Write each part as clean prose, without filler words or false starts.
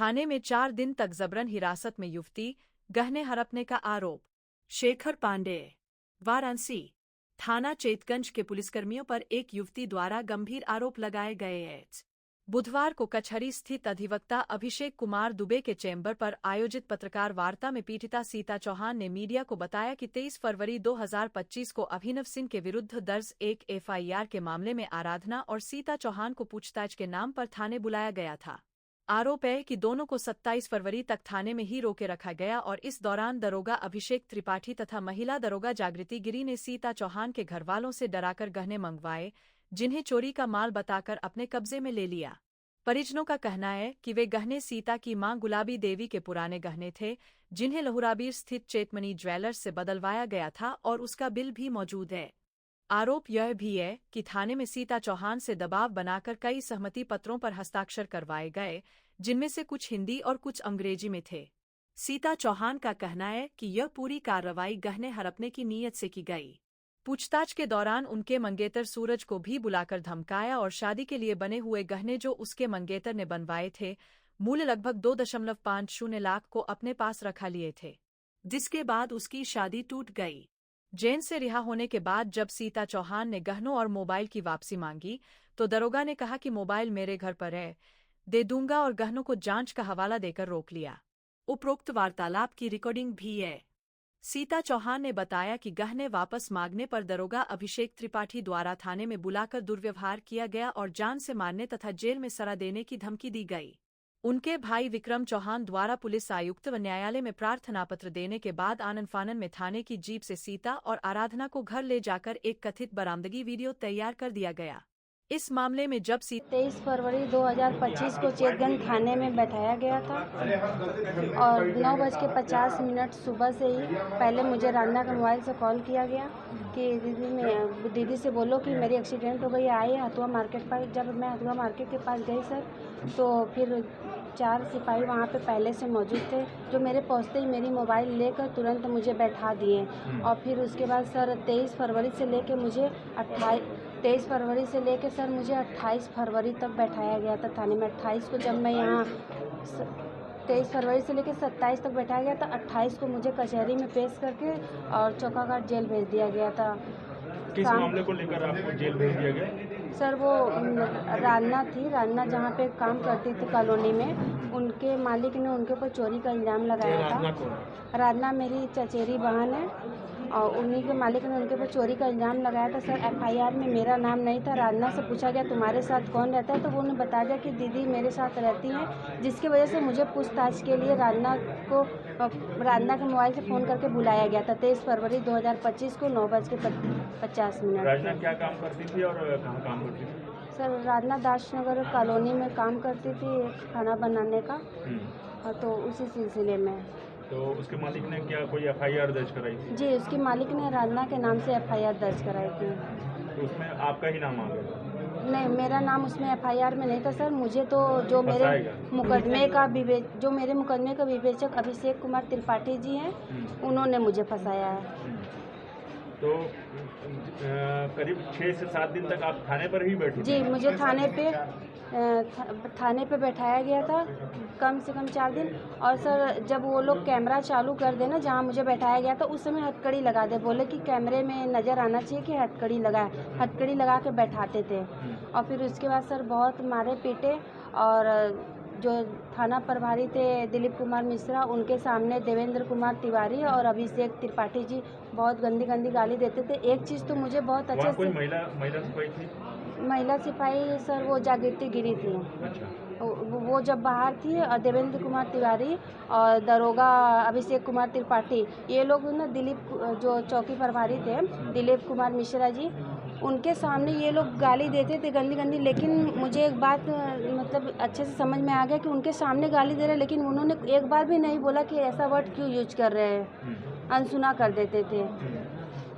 थाने में 4 दिन तक जबरन हिरासत में युवती, गहने हड़पने का आरोप। शेखर पांडे, वाराणसी। थाना चेतगंज के पुलिसकर्मियों पर एक युवती द्वारा गंभीर आरोप लगाए गए हैं। बुधवार को कचहरी स्थित अधिवक्ता अभिषेक कुमार दुबे के चैम्बर पर आयोजित पत्रकार वार्ता में पीड़िता सीता चौहान ने मीडिया को बताया कि 23 फरवरी 2025 को अभिनव सिंह के विरुद्ध दर्ज एक एफआईआर के मामले में आराधना और सीता चौहान को पूछताछ के नाम पर थाने बुलाया गया था। आरोप है कि दोनों को 27 फरवरी तक थाने में ही रोके रखा गया और इस दौरान दरोगा अभिषेक त्रिपाठी तथा महिला दरोगा जागृति गिरी ने सीता चौहान के घरवालों से डराकर गहने मंगवाए, जिन्हें चोरी का माल बताकर अपने कब्जे में ले लिया। परिजनों का कहना है कि वे गहने सीता की मां गुलाबी देवी के पुराने गहने थे, जिन्हें लहुराबीर स्थित चेतमनी ज्वेलर्स से बदलवाया गया था और उसका बिल भी मौजूद है। आरोप यह भी है कि थाने में सीता चौहान से दबाव बनाकर कई सहमति पत्रों पर हस्ताक्षर करवाए गए, जिनमें से कुछ हिंदी और कुछ अंग्रेजी में थे। सीता चौहान का कहना है कि यह पूरी कार्रवाई गहने हड़पने की नीयत से की गई। पूछताछ के दौरान उनके मंगेतर सूरज को भी बुलाकर धमकाया और शादी के लिए बने हुए गहने जो उसके मंगेतर ने बनवाए थे, मूल्य लगभग 2.50 लाख को अपने पास रखा लिए थे, जिसके बाद उसकी शादी टूट गई। जेल से रिहा होने के बाद जब सीता चौहान ने गहनों और मोबाइल की वापसी मांगी, तो दरोगा ने कहा कि मोबाइल मेरे घर पर है, दे दूंगा, और गहनों को जांच का हवाला देकर रोक लिया। उपरोक्त वार्तालाप की रिकॉर्डिंग भी है। सीता चौहान ने बताया कि गहने वापस मांगने पर दरोगा अभिषेक त्रिपाठी द्वारा थाने में बुलाकर दुर्व्यवहार किया गया और जान से मारने तथा जेल में सजा देने की धमकी दी गई। उनके भाई विक्रम चौहान द्वारा पुलिस आयुक्त व न्यायालय में प्रार्थना पत्र देने के बाद आनन फानन में थाने की जीप से सीता और आराधना को घर ले जाकर एक कथित बरामदगी वीडियो तैयार कर दिया गया। इस मामले में जब 23 फरवरी 2025 को चेतगंज थाने में बैठाया गया था और 9:50 सुबह से ही पहले मुझे रान्ना के मोबाइल से कॉल किया गया कि दीदी से बोलो कि मेरी एक्सीडेंट हो गई, आए हथुआ मार्केट पर। जब मैं हथुआ मार्केट के पास गई सर, तो फिर 4 सिपाही वहाँ पे पहले से मौजूद थे, जो मेरे पहुँचते ही मेरी मोबाइल लेकर तुरंत मुझे बैठा दिए। और फिर उसके बाद सर 23 फरवरी से लेकर मुझे 28 फरवरी तक बैठाया गया था थाने में। 28 को जब मैं यहाँ 23 फरवरी से लेकर 27 तक बैठाया गया था। 28 को मुझे कचहरी में पेश करके और चौकाघाट जेल भेज दिया गया था। किस मामले को लेकर आपको जेल भेज दिया गया? सर वो रान्ना जहाँ पे काम करती थी कॉलोनी में, उनके मालिक ने उनके ऊपर चोरी का इल्ज़ाम लगाया था। रान्ना मेरी चचेरी बहन है और उन्हीं के मालिक ने उनके ऊपर चोरी का इल्ज़ाम लगाया था। सर एफआईआर में मेरा नाम नहीं था। रान्ना से पूछा गया तुम्हारे साथ कौन रहता है, तो वो उन्होंने बता दिया कि दीदी मेरे साथ रहती हैं, जिसकी वजह से मुझे पूछताछ के लिए रान्ना के मोबाइल से फ़ोन करके बुलाया गया था 23 फरवरी 2025 को 9:50। रान्ना क्या काम करती थी और कहाँ काम करती थी? सर रान्ना दासनगर कॉलोनी में काम करती थी, खाना बनाने का। तो उसी सिलसिले में तो उसके मालिक ने क्या कोई एफआईआर दर्ज कराई थी? जी, उसके मालिक ने रान्ना के नाम से एफआईआर दर्ज कराई थी। तो उसमें आपका ही नाम आ गया? नहीं, मेरा नाम उसमें एफआईआर में नहीं था सर। मुझे तो जो मेरे मुकदमे का विवेचक अभिषेक कुमार त्रिपाठी जी हैं, उन्होंने मुझे फंसाया है। तो करीब 6 से 7 दिन तक आप थाने पर ही बैठे? जी, मुझे थाने पे बैठाया गया था कम से कम 4 दिन। और सर जब वो लोग कैमरा चालू कर देना जहाँ मुझे बैठाया गया था, उस समय हथकड़ी लगा दे, बोले कि कैमरे में नज़र आना चाहिए कि हथकड़ी लगा के बैठाते थे। और फिर उसके बाद सर बहुत मारे पीटे और जो थाना प्रभारी थे दिलीप कुमार मिश्रा, उनके सामने देवेंद्र कुमार तिवारी और अभिषेक त्रिपाठी जी बहुत गंदी गाली देते थे। एक चीज़ तो मुझे बहुत अच्छे से, महिला सिपाही थी? महिला सिपाही सर वो जागृति गिरी थी। अच्छा। वो जब बाहर थी और देवेंद्र कुमार तिवारी और दरोगा अभिषेक कुमार त्रिपाठी, ये लोग ना जो चौकी प्रभारी थे दिलीप कुमार मिश्रा जी, उनके सामने ये लोग गाली देते थे गंदी। लेकिन मुझे एक बात मतलब अच्छे से समझ में आ गया कि उनके सामने गाली दे रहे, लेकिन उन्होंने एक बार भी नहीं बोला कि ऐसा वर्ड क्यों यूज कर रहे हैं, अनसुना कर देते थे।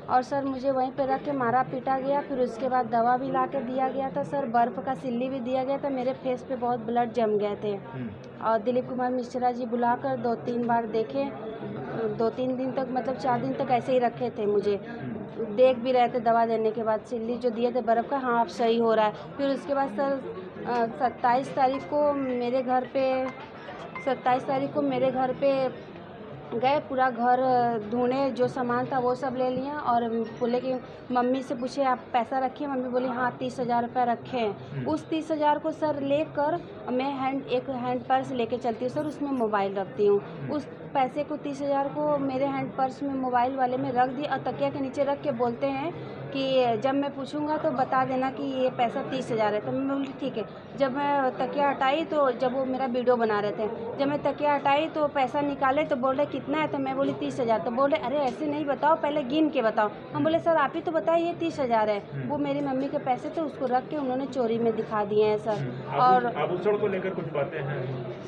और सर मुझे वहीं पे रख के मारा पीटा गया। फिर उसके बाद दवा भी ला के दिया गया था सर, बर्फ़ का सिल्ली भी दिया गया था। मेरे फेस पे बहुत ब्लड जम गए थे। और दिलीप कुमार मिश्रा जी बुलाकर 2-3 बार देखे, 2-3 दिन तक मतलब 4 दिन तक ऐसे ही रखे थे। मुझे देख भी रहे थे दवा देने के बाद, सिल्ली जो दिए थे बर्फ़ का, हाँ अब सही हो रहा है। फिर उसके बाद सर 27 तारीख को मेरे घर पे 27 तारीख को मेरे घर पे गए, पूरा घर ढूंढे, जो सामान था वो सब ले लिया और बोले कि मम्मी से पूछे आप पैसा रखे, मम्मी बोली हाँ 30,000 रुपये रखे हैं। उस 30,000 को सर लेकर मैं एक हैंड पर्स लेके चलती हूँ सर, उसमें मोबाइल रखती हूँ। उस पैसे को 30,000 को मेरे हैंड पर्स में मोबाइल वाले में रख दिया और तकिया के नीचे रख के बोलते हैं कि जब मैं पूछूंगा तो बता देना कि ये पैसा 30,000 है। तो मैं बोली ठीक है। जब मैं तकिया हटाई तो जब वो मेरा वीडियो बना रहे थे, जब मैं तकिया हटाई तो पैसा निकाले तो बोल रहे कितना है, तो मैं बोली 30,000। तो बोल रहे अरे ऐसे नहीं बताओ, पहले गिन के बताओ। हम बोले सर आप ही तो बताइए ये 30,000 है। वो मेरी मम्मी के पैसे थे, उसको रख के उन्होंने चोरी में दिखा दिए हैं सर। और आभूषण को लेकर कुछ बातें हैं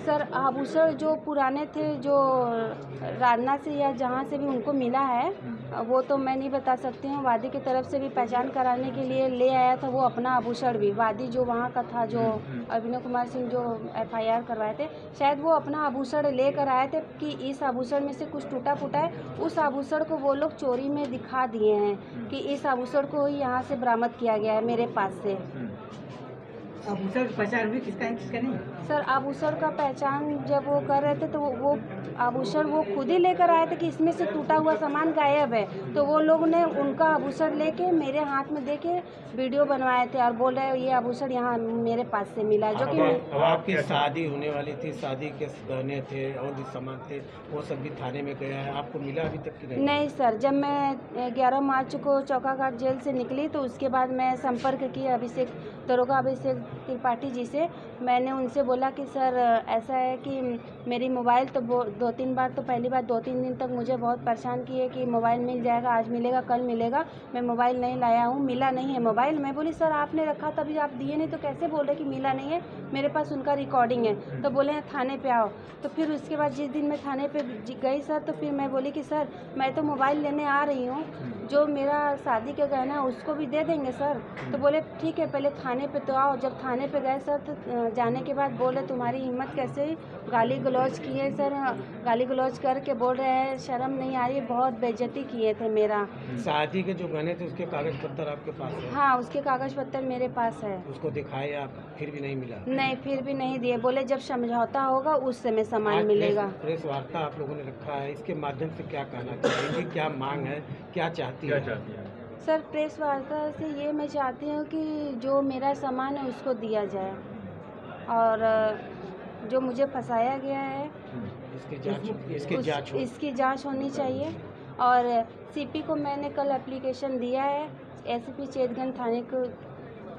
सर, आभूषण जो पुराने थे, जो राजना से या जहाँ से भी उनको मिला है वो तो मैं नहीं बता सकती हूँ। वादी की तरफ से भी पहचान कराने के लिए ले आया था वो अपना आभूषण भी, वादी जो वहाँ का था, जो अभिनव कुमार सिंह जो FIR करवाए थे, शायद वो अपना आभूषण लेकर आए थे कि इस आभूषण में से कुछ टूटा फूटा है। उस आभूषण को वो लोग चोरी में दिखा दिए हैं कि इस आभूषण को ही यहाँ से बरामद किया गया है मेरे पास से। आभूषण की पहचान भी किसका है किसका नहीं? सर आभूषण का पहचान जब वो कर रहे थे तो वो आभूषण वो खुद ही लेकर आए थे कि इसमें से टूटा हुआ सामान गायब है। तो वो लोग ने उनका आभूषण लेके मेरे हाथ में दे के वीडियो बनवाए थे और बोल रहे ये आभूषण यहाँ मेरे पास से मिला है, जो कि अब आपकी शादी होने वाली थी, शादी के गहने थे और भी सामान थे, वो सब भी थाने में गया है, आपको मिला अभी तक कि नहीं? नहीं सर, जब मैं 11 मार्च को चौकाघाट जेल से निकली तो उसके बाद मैं संपर्क किया दरोगा अभिषेक त्रिपाठी जी से। मैंने उनसे बोला कि सर ऐसा है कि मेरी मोबाइल तो 2-3 बार, तो पहली बार 2-3 दिन तक मुझे बहुत परेशान किए कि मोबाइल मिल जाएगा, आज मिलेगा, कल मिलेगा। मैं मोबाइल नहीं लाया हूँ, मिला नहीं है मोबाइल। मैं बोली सर आपने रखा तभी आप दिए नहीं, तो कैसे बोल रहे कि मिला नहीं है? मेरे पास उनका रिकॉर्डिंग है। तो बोले थाने पे आओ। तो फिर उसके बाद जिस दिन मैं थाने पे गई सर, तो फिर मैं बोली कि सर मैं तो मोबाइल लेने आ रही हूँ, जो मेरा शादी का गहना है उसको भी दे देंगे सर। तो बोले ठीक है पहले थाने पे तो आओ। जब थाने पे गए सर तो जाने के बाद बोले तुम्हारी हिम्मत कैसे हुई? गाली गलौज किए सर, गाली गलौज करके बोल रहे हैं शर्म नहीं आ रही, बहुत बेइज्जती किए थे मेरा। शादी के जो गहने थे उसके कागज पत्तर आपके पास है? हाँ उसके कागज पत्तर मेरे पास है। उसको दिखाए आप, फिर भी नहीं मिला? नहीं, फिर भी नहीं दिए। बोले जब समझौता होगा उस समय सामान आज मिलेगा। प्रेस वार्ता आप लोगों ने रखा है, इसके माध्यम से क्या कहना चाहेंगे, क्या मांग है, क्या चाहती है? सर प्रेस वार्ता से ये मैं चाहती हूँ कि जो मेरा सामान है उसको दिया जाए और जो मुझे फंसाया गया है इसकी जांच होनी चाहिए। और CP को मैंने कल एप्लीकेशन दिया है SCP चेतगंज थाने को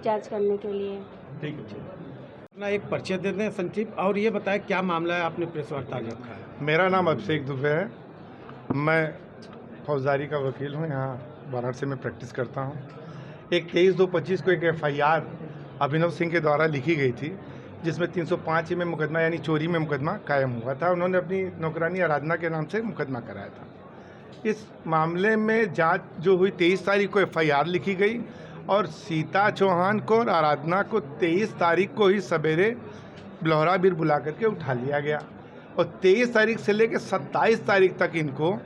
जांच करने के लिए। ठीक है। अपना एक परिचय दे दें संक्षिप्त, और ये बताएं क्या मामला है, आपने प्रेस वार्ता रखा है? मेरा नाम अभिषेक दुबे है, मैं फौजदारी का वकील हूँ, यहाँ वाराणसी में प्रैक्टिस करता हूँ। एक 23/2/25 को एक FIR अभिनव सिंह के द्वारा लिखी गई थी, जिसमें 305 में मुकदमा यानी चोरी में मुकदमा कायम हुआ था। उन्होंने अपनी नौकरानी आराधना के नाम से मुकदमा कराया था। इस मामले में जांच जो हुई 23 तारीख को FIR लिखी गई और सीता चौहान को और आराधना को 23 तारीख को ही सवेरे लोहरा बीर बुला करके उठा लिया गया और 23 तारीख से लेकर 27 तारीख तक इनको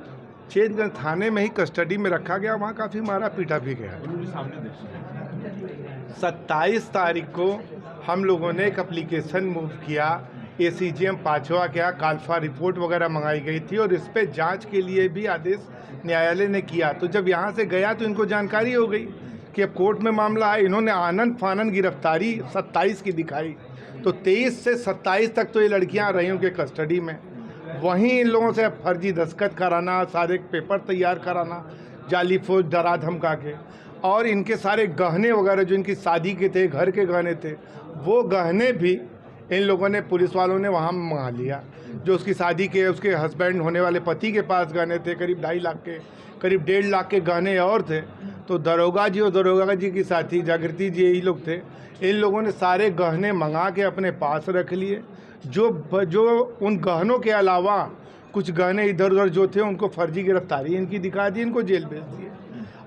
चेतगंज थाने में ही कस्टडी में रखा गया। वहाँ काफ़ी मारा पीटा भी गया। 27 तारीख को हम लोगों ने एक एप्लीकेशन मूव किया, ACGM पाचवा क्या काल्फा रिपोर्ट वगैरह मंगाई गई थी और इस पे जांच के लिए भी आदेश न्यायालय ने किया। तो जब यहाँ से गया तो इनको जानकारी हो गई कि अब कोर्ट में मामला है। इन्होंने आनंद फानन गिरफ्तारी 27 की दिखाई, तो 23 से 27 तक तो ये लड़कियाँ रही उनके कस्टडी में। वहीं इन लोगों से फर्जी दस्तखत कराना, सारे पेपर तैयार कराना, जाली फौज डरा धमका के, और इनके सारे गहने वगैरह जो इनकी शादी के थे, घर के गहने थे, वो गहने भी इन लोगों ने, पुलिस वालों ने वहाँ मंगा लिया। जो उसकी शादी के, उसके हस्बैंड होने वाले पति के पास गहने थे, करीब 2.5 लाख के, करीब 1.5 लाख के गहने और थे। तो दरोगा जी और दरोगा जी की साथी जागृति जी यही लोग थे। इन लोगों ने सारे गहने मंगा के अपने पास रख लिए। जो उन गहनों के अलावा कुछ गहने इधर उधर जो थे उनको फर्जी गिरफ्तारी इनकी दिखा दी, इनको जेल भेज दिए।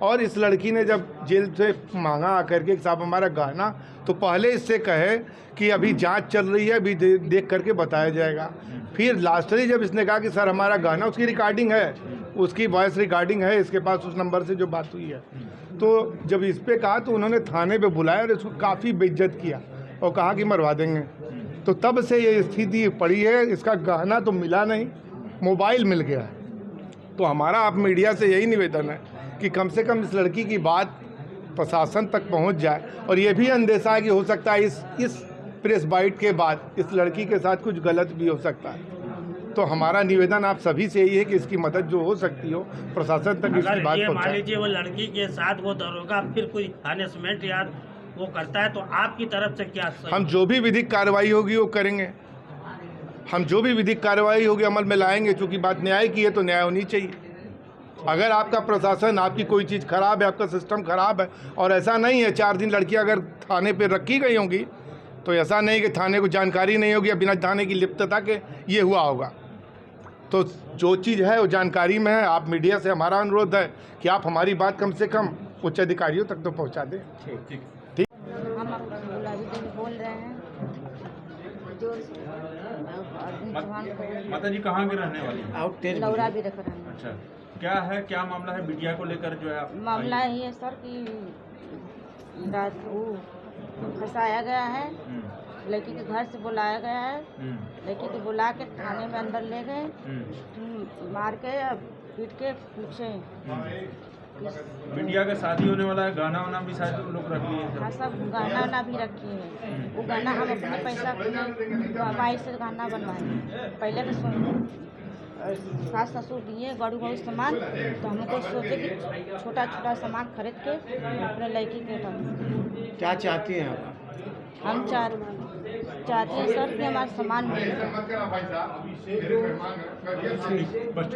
और इस लड़की ने जब जेल से मांगा आकर के साहब हमारा गहना, तो पहले इससे कहे कि अभी जांच चल रही है, अभी देख करके बताया जाएगा। फिर लास्टली जब इसने कहा कि सर हमारा गहना, उसकी रिकॉर्डिंग है, उसकी वॉइस रिकॉर्डिंग है इसके पास, उस नंबर से जो बात हुई है। तो जब इस पर कहा तो उन्होंने थाने पे बुलाया और इसको काफ़ी बेइज्जत किया और कहा कि मरवा देंगे। तो तब से ये स्थिति पड़ी है। इसका गहना तो मिला नहीं, मोबाइल मिल गया है। तो हमारा आप मीडिया से यही निवेदन है कि कम से कम इस लड़की की बात प्रशासन तक पहुंच जाए। और ये भी अंदेशा है कि हो सकता है इस प्रेस बाइट के बाद इस लड़की के साथ कुछ गलत भी हो सकता है। तो हमारा निवेदन आप सभी से यही है कि इसकी मदद जो हो सकती हो प्रशासन तक इसकी बात मान पहुंचाए। लीजिए वो लड़की के साथ वो दरोगा फिर कोई हनेसमेंट या वो करता है तो आपकी तरफ से क्या हम जो भी विधिक कार्रवाई होगी वो करेंगे। हम जो भी विधिक कार्रवाई होगी अमल में लाएंगे। चूँकि बात न्याय की है तो न्याय होनी चाहिए। अगर आपका प्रशासन, आपकी कोई चीज़ खराब है, आपका सिस्टम खराब है, और ऐसा नहीं है 4 दिन लड़की अगर थाने पे रखी गई होंगी तो ऐसा नहीं कि थाने को जानकारी नहीं होगी या बिना थाने की लिप्तता के ये हुआ होगा। तो जो चीज़ है वो जानकारी में है। आप मीडिया से हमारा अनुरोध है कि आप हमारी बात कम से कम उच्च अधिकारियों तक तो पहुँचा दें। ठीक। हम गुलाबी देवी बोल रहे हैं जो माता जी कहाँ के रहने वाली हैं? आउट तेज लौरा भी रख रहे हैं। अच्छा, क्या मामला है बिटिया को लेकर जो है आप मामला ये है सर कि रात वो फंसाया गया है, लड़की के घर से बुलाया गया है, लड़की को बुला के थाने में अंदर ले गए, मार के पीट के पीछे। बिटिया का शादी होने वाला है, गहना वना भी शायद लोग रख लिए हैं। हाँ, सब गहना वना भी रखी है। वो गहना हम अपने पैसा कमाई से गहना बनवाए। पहले तो सास ससुर दिए गड़ू गड़ू सामान, तो हमको सोचे कि छोटा छोटा सामान खरीद के अपने लड़की के क्या चाहती हैं आप? हम चाहते हैं सर कि हमारा सामान मिल जाए। बस